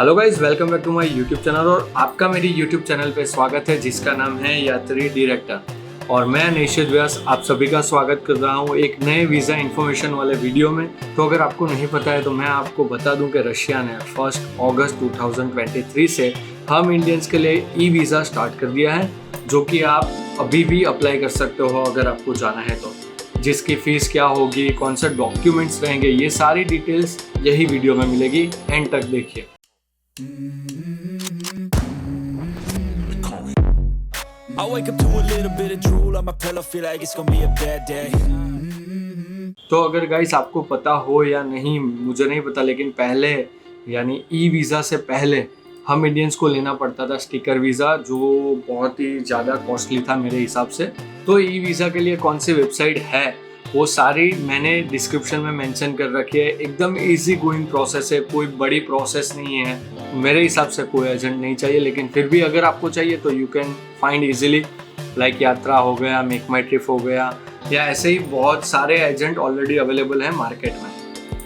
Hello guys, welcome back to my YouTube channel और आपका मेरी यूट्यूब चैनल पे स्वागत है जिसका नाम है यात्री डायरेक्टर। और मैं निशित व्यास आप सभी का स्वागत कर रहा हूँ एक नए वीज़ा इन्फॉर्मेशन वाले वीडियो में। तो अगर आपको नहीं पता है तो मैं आपको बता दूं कि रशिया ने 1 अगस्त 2023 से हम इंडियंस के लिए ई वीज़ा स्टार्ट कर दिया है, जो कि आप अभी भी अप्लाई कर सकते हो अगर आपको जाना है तो। जिसकी फ़ीस क्या होगी, कौन से डॉक्यूमेंट्स रहेंगे, ये सारी डिटेल्स यही वीडियो में मिलेगी, एंड तक देखिए। I wake up to a little bit of drool on my pillow, feel like it's gonna be a bad day. तो अगर गाइस आपको पता हो या नहीं, मुझे नहीं पता, लेकिन पहले यानी ई वीज़ा से पहले हम इंडियंस को लेना पड़ता था स्टिकर वीज़ा, जो बहुत ही ज़्यादा कॉस्टली था मेरे हिसाब से। तो ई वीज़ा के लिए कौन सी वेबसाइट है वो सारी मैंने डिस्क्रिप्शन में मेंशन कर रखी है। एकदम इजी गोइंग प्रोसेस है, कोई बड़ी प्रोसेस नहीं है। मेरे हिसाब से कोई एजेंट नहीं चाहिए, लेकिन फिर भी अगर आपको चाहिए तो you can find easily, like यात्रा हो गया, मेक माई ट्रिप हो गया, या ऐसे ही बहुत सारे एजेंट ऑलरेडी अवेलेबल हैं मार्केट में,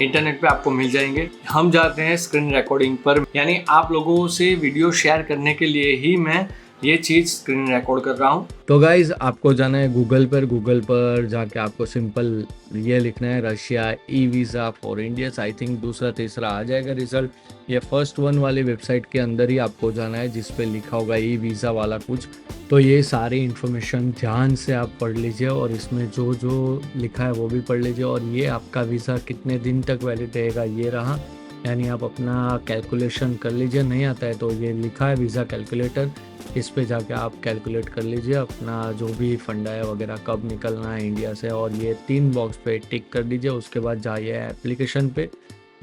इंटरनेट पे आपको मिल जाएंगे। हम जाते हैं स्क्रीन रिकॉर्डिंग पर, यानी आप लोगों से वीडियो शेयर करने के लिए ही मैं ये चीज़ स्क्रीन रिकॉर्ड कर रहा हूँ। तो गाइज आपको जाना है गूगल पर जाके आपको सिंपल ये लिखना है Russia e visa for Indians. I think दूसरा तीसरा आ जाएगा रिजल्ट। ये फर्स्ट वन वाली वेबसाइट के अंदर ही आपको जाना है जिस पे लिखा होगा ई वीज़ा वाला कुछ। तो ये सारी इन्फॉर्मेशन ध्यान से आप पढ़ लीजिए और इसमें जो जो लिखा है वो भी पढ़ लीजिए। और ये आपका वीज़ा कितने दिन तक वैलिड रहेगा ये रहा, यानी आप अपना कैलकुलेशन कर लीजिए। नहीं आता है तो ये लिखा है वीज़ा कैलकुलेटर, इस पे जाके आप कैलकुलेट कर लीजिए अपना जो भी फंडा है वगैरह, कब निकलना है इंडिया से। और ये 3 बॉक्स पे टिक कर दीजिए। उसके बाद जाइए एप्लीकेशन पे,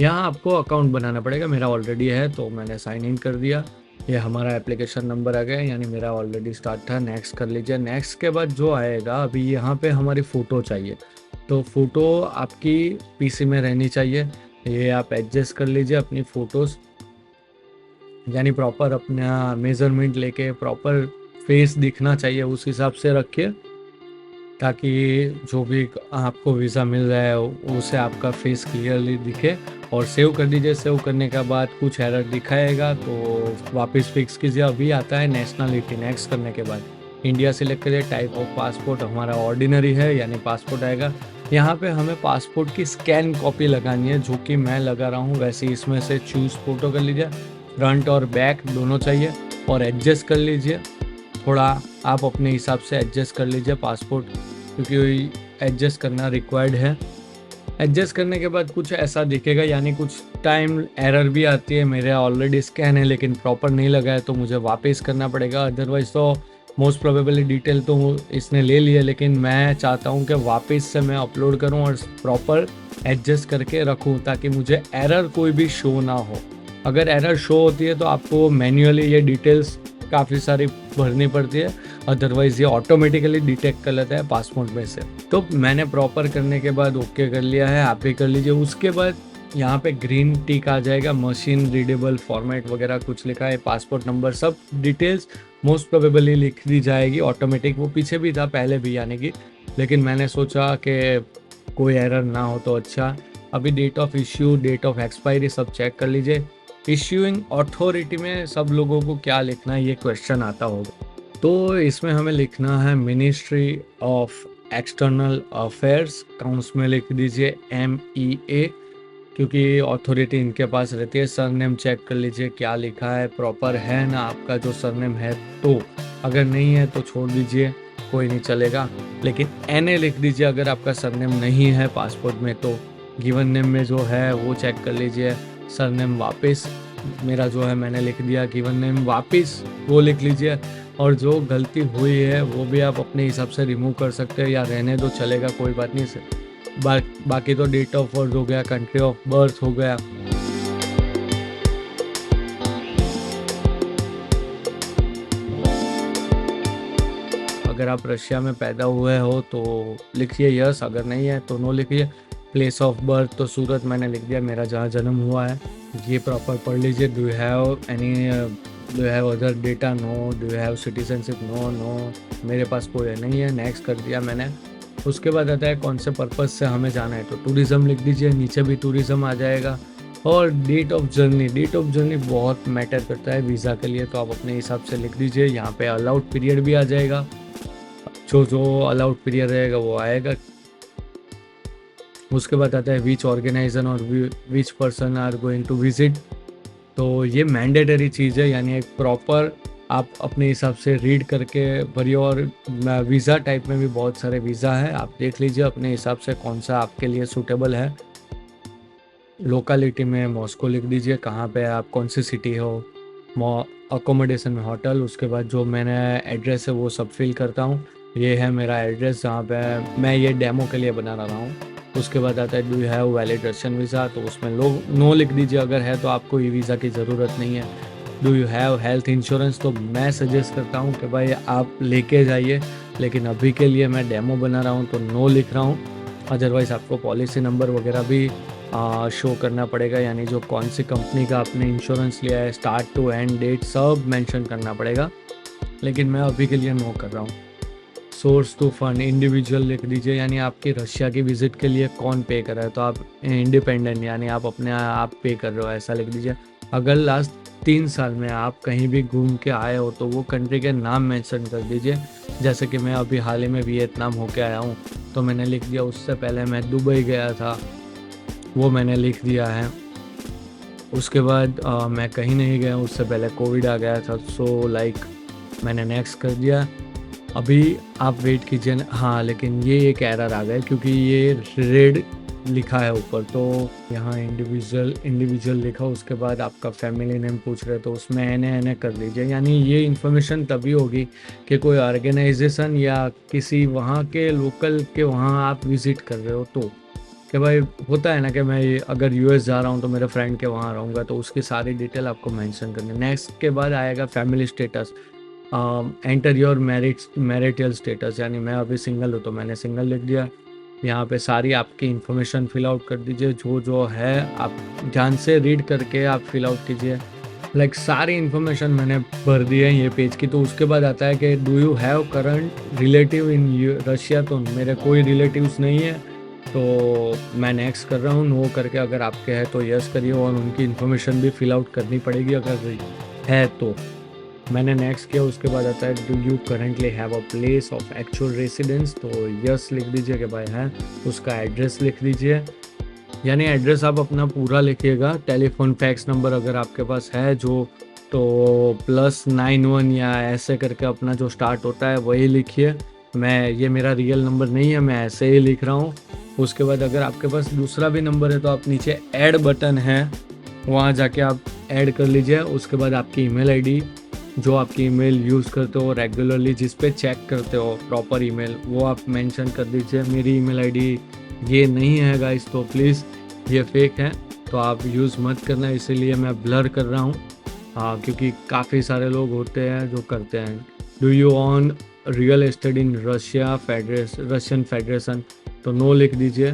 यहाँ आपको अकाउंट बनाना पड़ेगा। मेरा ऑलरेडी है तो मैंने साइन इन कर दिया। ये हमारा एप्लीकेशन नंबर आ गया, यानी मेरा ऑलरेडी स्टार्ट था। नेक्स्ट कर लीजिए। नेक्स्ट के बाद जो आएगा, अभी यहाँ पे हमारी फ़ोटो चाहिए, तो फ़ोटो आपकी पीसी में रहनी चाहिए। ये आप एडजस्ट कर लीजिए अपनी फ़ोटोज़, यानी प्रॉपर अपना मेज़रमेंट लेके प्रॉपर फेस दिखना चाहिए, उस हिसाब से रखिए ताकि जो भी आपको वीज़ा मिल रहा है उसे आपका फेस क्लियरली दिखे। और सेव कर दीजिए। सेव करने के बाद कुछ एरर दिखाएगा तो वापस फिक्स कीजिए। अभी आता है नेशनलिटी। नेक्स्ट करने के बाद इंडिया सिलेक्ट करिए। टाइप ऑफ पासपोर्ट हमारा ऑर्डिनरी है, यानी पासपोर्ट आएगा। यहाँ पे हमें पासपोर्ट की स्कैन कॉपी लगानी है, जो कि मैं लगा रहा हूँ। वैसे इसमें से चूज़ फ़ोटो कर लीजिए, फ्रंट और बैक दोनों चाहिए। और एडजस्ट कर लीजिए, थोड़ा आप अपने हिसाब से एडजस्ट कर लीजिए पासपोर्ट, क्योंकि एडजस्ट करना रिक्वायर्ड है। एडजस्ट करने के बाद कुछ ऐसा दिखेगा, यानी कुछ टाइम एरर भी आती है। मेरे ऑलरेडी स्कैन है लेकिन प्रॉपर नहीं लगा है तो मुझे वापस करना पड़ेगा। अदरवाइज़ तो मोस्ट प्रोबेबली डिटेल तो इसने ले लिया, लेकिन मैं चाहता हूँ कि वापस से मैं अपलोड करूँ और प्रॉपर एडजस्ट करके रखूँ ताकि मुझे एरर कोई भी शो ना हो। अगर एरर शो होती है तो आपको मैन्युअली ये डिटेल्स काफ़ी सारी भरनी पड़ती है, अदरवाइज़ ये ऑटोमेटिकली डिटेक्ट कर लेता है पासपोर्ट में से। तो मैंने प्रॉपर करने के बाद ओके कर लिया है, आप भी कर लीजिए। उसके बाद यहाँ पे ग्रीन टिक आ जाएगा, मशीन रीडेबल फॉर्मेट वगैरह कुछ लिखा है, पासपोर्ट नंबर, सब डिटेल्स मोस्ट प्रोबेबली लिख दी जाएगी ऑटोमेटिक। वो पीछे भी था पहले भी, यानी कि, लेकिन मैंने सोचा कि कोई एरर ना हो तो अच्छा। अभी date of issue, date of expiry सब चेक कर लीजिए। इश्यूइंग अथॉरिटी में सब लोगों को क्या लिखना है ये क्वेश्चन आता होगा, तो इसमें हमें लिखना है मिनिस्ट्री ऑफ एक्सटर्नल अफेयर्स। काउंस में लिख दीजिए MEA, क्योंकि अथॉरिटी इनके पास रहती है। सरनेम चेक कर लीजिए क्या लिखा है, प्रॉपर है ना आपका जो सरनेम है। तो अगर नहीं है तो छोड़ दीजिए, कोई नहीं चलेगा, लेकिन NA लिख दीजिए अगर आपका सरनेम नहीं है पासपोर्ट में। तो गिवन नेम में जो है वो चेक कर लीजिए। सरनेम वापस मेरा जो है मैंने लिख दिया, गिवन नेम वापस वो लिख लीजिए। और जो गलती हुई है वो भी आप अपने हिसाब से रिमूव कर सकते हैं या रहने दो, चलेगा, कोई बात नहीं से। बाकी तो डेट ऑफ बर्थ हो गया, कंट्री ऑफ बर्थ हो गया। अगर आप रशिया में पैदा हुए हो तो लिखिए यस, अगर नहीं है तो नो लिखिए। प्लेस ऑफ बर्थ तो सूरत मैंने लिख दिया, मेरा जहाँ जन्म हुआ है, ये प्रॉपर पढ़ लीजिए। Do you have other data? No. Do you have citizenship? No. मेरे पास कोई नहीं है। नेक्स्ट कर दिया मैंने। उसके बाद आता है कौन से पर्पज़ से हमें जाना है, तो टूरिज़्म लिख दीजिए। नीचे भी टूरिज़्म आ जाएगा। और डेट ऑफ जर्नी बहुत मैटर करता है वीज़ा के लिए, तो आप अपने हिसाब से लिख दीजिए। यहाँ पे अलाउड पीरियड भी आ जाएगा, जो अलाउड पीरियड रहेगा वो आएगा। उसके बाद आता है विच ऑर्गेनाइजर और which person are going to visit. तो ये मैंडेटरी चीज़ है, यानी एक प्रॉपर आप अपने हिसाब से रीड करके भरिए। और वीज़ा टाइप में भी बहुत सारे वीज़ा है, आप देख लीजिए अपने हिसाब से कौन सा आपके लिए सूटेबल है। लोकेलिटी में मॉस्को लिख दीजिए, कहाँ पे आप कौन सी सिटी हो। अकोमोडेशन में होटल। उसके बाद जो मैंने एड्रेस है वो सब फिल करता हूँ। ये है मेरा एड्रेस जहाँ पे मैं ये डेमो के लिए बना रहा हूँ। उसके बाद आता है do you have valid Russian visa, तो उसमें लोग नो लिख दीजिए, अगर है तो आपको ई वीज़ा की ज़रूरत नहीं है। Do you have health insurance, तो मैं सजेस्ट करता हूँ कि भाई आप लेके जाइए, लेकिन अभी के लिए मैं डेमो बना रहा हूँ तो नो लिख रहा हूँ। अदरवाइज़ आपको पॉलिसी नंबर वगैरह भी शो करना पड़ेगा, यानी जो कौन सी कंपनी का आपने इंश्योरेंस लिया है, स्टार्ट टू एंड डेट सब मेंशन करना पड़ेगा, लेकिन मैं अभी के लिए नो कर रहा हूँ। सोर्स टू फंड इंडिविजुअल लिख दीजिए, यानी आपकी रशिया की विज़िट के लिए कौन पे कर रहा है, तो आप इंडिपेंडेंट यानी आप अपने आप पे कर रहे हो ऐसा लिख दीजिए। अगर लास्ट 3 साल में आप कहीं भी घूम के आए हो तो वो कंट्री के नाम मेंशन कर दीजिए। जैसे कि मैं अभी हाल ही में वियतनाम होके आया हूँ तो मैंने लिख दिया। उससे पहले मैं दुबई गया था, वो मैंने लिख दिया है। उसके बाद मैं कहीं नहीं गया, उससे पहले कोविड आ गया था, सो लाइक मैंने नेक्स्ट कर दिया। अभी आप वेट कीजिए। हाँ, लेकिन ये एक एरर आ गया क्योंकि ये रेड लिखा है ऊपर, तो यहाँ इंडिविजुअल लिखा। उसके बाद आपका फैमिली नेम पूछ रहे तो उसमें एन कर लीजिए। यानी ये इन्फॉर्मेशन तभी होगी कि कोई ऑर्गेनाइजेशन या किसी वहाँ के लोकल के वहाँ आप विज़िट कर रहे हो, तो कि भाई होता है ना कि मैं अगर यूएस जा रहा हूँ तो मेरे फ्रेंड के वहाँ रहूँगा, तो उसकी सारी डिटेल आपको मेंशन करनी है। नेक्स्ट के बाद आएगा family status. Enter your marital status, यानी मैं अभी सिंगल हूँ तो मैंने सिंगल लिख दिया। यहाँ पे सारी आपकी इन्फॉर्मेशन फिल आउट कर दीजिए, जो है आप ध्यान से रीड करके आप फिल आउट कीजिए। लाइक सारी इन्फॉर्मेशन मैंने भर दी है ये पेज की। तो उसके बाद आता है कि do you have current relative in Russia, तो मेरे कोई रिलेटिव्स नहीं है, तो मैं नेक्स्ट कर रहा हूँ। नो करके अगर आपके है तो यस करिए, और उनकी इन्फॉर्मेशन भी फिल आउट करनी पड़ेगी अगर है तो। मैंने नेक्स्ट किया। उसके बाद आता है do you currently have a place of actual residence, तो यस लिख दीजिए कि भाई है। उसका एड्रेस लिख दीजिए, यानी एड्रेस आप अपना पूरा लिखिएगा। टेलीफोन फैक्स नंबर अगर आपके पास है जो, तो +91 या ऐसे करके अपना जो स्टार्ट होता है वही लिखिए। ये मेरा रियल नंबर नहीं है, मैं ऐसे ही लिख रहा हूँ। उसके बाद अगर आपके पास दूसरा भी नंबर है तो आप नीचे ऐड बटन है, वहाँ जाके आप ऐड कर लीजिए। उसके बाद आपकी ईमेल आईडी, जो आपकी ईमेल यूज़ करते हो रेगुलरली, जिस पे चेक करते हो प्रॉपर ईमेल, वो आप मेंशन कर दीजिए। मेरी ईमेल आईडी ये नहीं है गाइस, तो प्लीज़ ये फेक है तो आप यूज़ मत करना, इसीलिए मैं ब्लर कर रहा हूँ। क्योंकि काफ़ी सारे लोग होते हैं जो करते हैं। Do you on real estate in Russian federation, तो नो लिख दीजिए।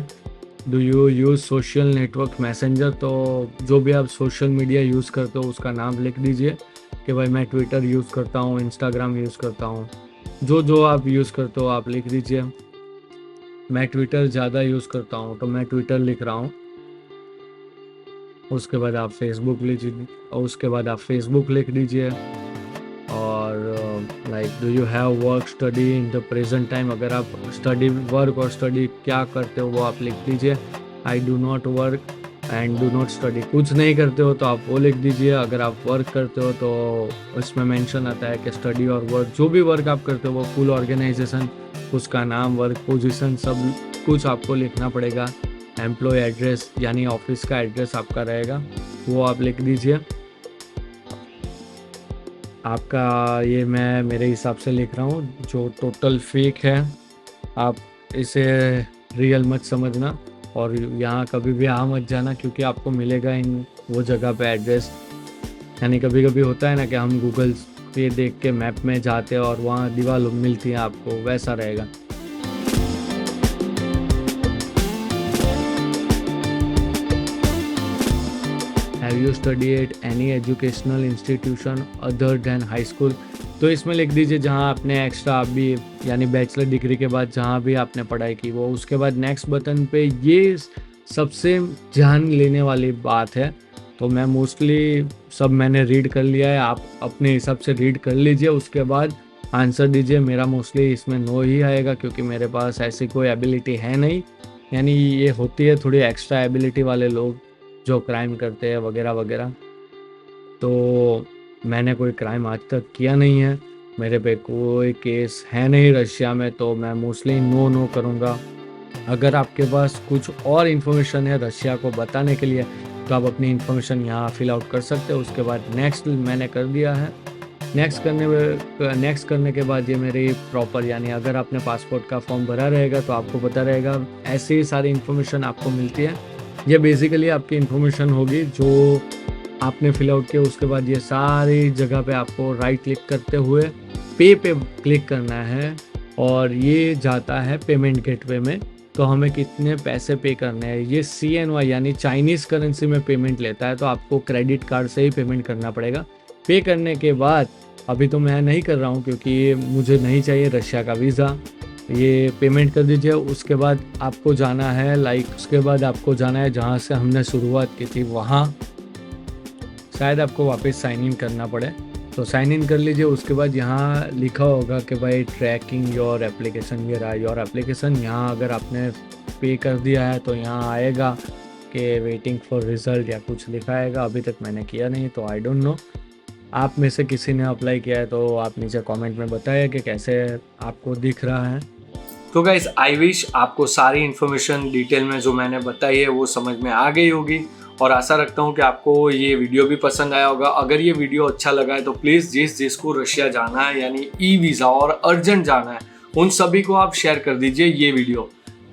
Do you use social network messenger, तो जो भी आप सोशल मीडिया यूज़ करते हो उसका नाम लिख दीजिए कि भाई मैं ट्विटर यूज़ करता हूँ, इंस्टाग्राम यूज़ करता हूँ, जो आप यूज़ करते हो आप लिख दीजिए। मैं ट्विटर ज़्यादा यूज़ करता हूँ तो मैं ट्विटर लिख रहा हूँ। उसके बाद आप फेसबुक लिख दीजिए। और like do you have work study in the present time, अगर आप वर्क और स्टडी क्या करते हो वो आप लिख दीजिए। I do not work and do not study, कुछ नहीं करते हो तो आप वो लिख दीजिए। अगर आप वर्क करते हो तो उसमें मेंशन आता है कि स्टडी और वर्क, जो भी वर्क आप करते हो वो फुल ऑर्गेनाइजेशन, उसका नाम, वर्क पोजीशन, सब कुछ आपको लिखना पड़ेगा। एम्प्लॉय एड्रेस, यानी ऑफिस का एड्रेस आपका रहेगा, वो आप लिख दीजिए। आपका ये मैं मेरे हिसाब से लिख रहा हूँ, जो टोटल फेक है आप इसे रियल मत समझना, और यहाँ कभी भी आ मत जाना, क्योंकि आपको मिलेगा इन वो जगह पे एड्रेस। यानी कभी कभी होता है ना कि हम गूगल पे देख के मैप में जाते हैं और वहाँ दीवार मिलती है आपको, वैसा रहेगा। Have you study at any educational institution other than high school, तो इसमें लिख दीजिए जहाँ आपने एक्स्ट्रा आप भी, यानी बैचलर डिग्री के बाद जहाँ भी आपने पढ़ाई की वो। उसके बाद नेक्स्ट बटन पे ये सबसे ध्यान लेने वाली बात है। तो मैं मोस्टली सब मैंने रीड कर लिया है, आप अपने हिसाब से रीड कर लीजिए, उसके बाद आंसर दीजिए। मेरा मोस्टली इसमें नो ही आएगा क्योंकि मेरे पास ऐसी कोई एबिलिटी है नहीं। यानी ये होती है थोड़ी एक्स्ट्रा एबिलिटी वाले लोग जो क्राइम करते हैं वगैरह वगैरह। तो मैंने कोई क्राइम आज तक किया नहीं है, मेरे पे कोई केस है नहीं रशिया में, तो मैं मोस्टली नो करूँगा। अगर आपके पास कुछ और इन्फॉर्मेशन है रशिया को बताने के लिए तो आप अपनी इन्फॉर्मेशन यहाँ फिल आउट कर सकते हो। उसके बाद नेक्स्ट मैंने कर दिया है। नेक्स्ट करने के बाद ये मेरी प्रॉपर, यानी अगर आपने पासपोर्ट का फॉर्म भरा रहेगा तो आपको पता रहेगा ऐसी ही सारी इन्फॉर्मेशन आपको मिलती है। ये बेसिकली आपकी इन्फॉर्मेशन होगी जो आपने फिल आउट किया। उसके बाद ये सारी जगह पे आपको राइट क्लिक करते हुए पे क्लिक करना है और ये जाता है पेमेंट गेटवे में। तो हमें कितने पैसे पे करने हैं, ये CNY यानी चाइनीज़ करेंसी में पेमेंट लेता है, तो आपको क्रेडिट कार्ड से ही पेमेंट करना पड़ेगा। पे करने के बाद अभी तो मैं नहीं कर रहा हूँ क्योंकि मुझे नहीं चाहिए रशिया का वीज़ा। ये पेमेंट कर दीजिए। उसके बाद आपको जाना है जहाँ से हमने शुरुआत की थी वहाँ। शायद आपको वापस साइन इन करना पड़े, तो साइन इन कर लीजिए। उसके बाद यहाँ लिखा होगा कि भाई ट्रैकिंग योर एप्लीकेशन, ये रहा योर एप्लीकेशन। यहाँ अगर आपने पे कर दिया है तो यहाँ आएगा कि वेटिंग फॉर रिज़ल्ट या कुछ लिखा आएगा। अभी तक मैंने किया नहीं तो आई डोंट नो। आप में से किसी ने अप्लाई किया है तो आप नीचे कमेंट में बताइए कि कैसे आपको दिख रहा है। तो गाइस आई विश आपको सारी इन्फॉर्मेशन डिटेल में जो मैंने बताई है वो समझ में आ गई होगी, और आशा रखता हूँ कि आपको ये वीडियो भी पसंद आया होगा। अगर ये वीडियो अच्छा लगा है तो प्लीज़ जिसको रशिया जाना है यानी ई वीज़ा और अर्जेंट जाना है उन सभी को आप शेयर कर दीजिए ये वीडियो।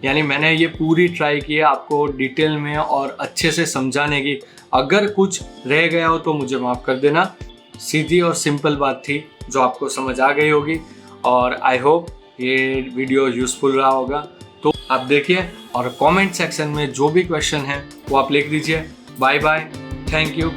यानी मैंने ये पूरी ट्राई की है आपको डिटेल में और अच्छे से समझाने की। अगर कुछ रह गया हो तो मुझे माफ़ कर देना। सीधी और सिंपल बात थी जो आपको समझ आ गई होगी, और आई होप ये वीडियो यूज़फुल रहा होगा। तो आप देखिए और कमेंट सेक्शन में जो भी क्वेश्चन है वो आप लिख दीजिए। Bye bye, thank you.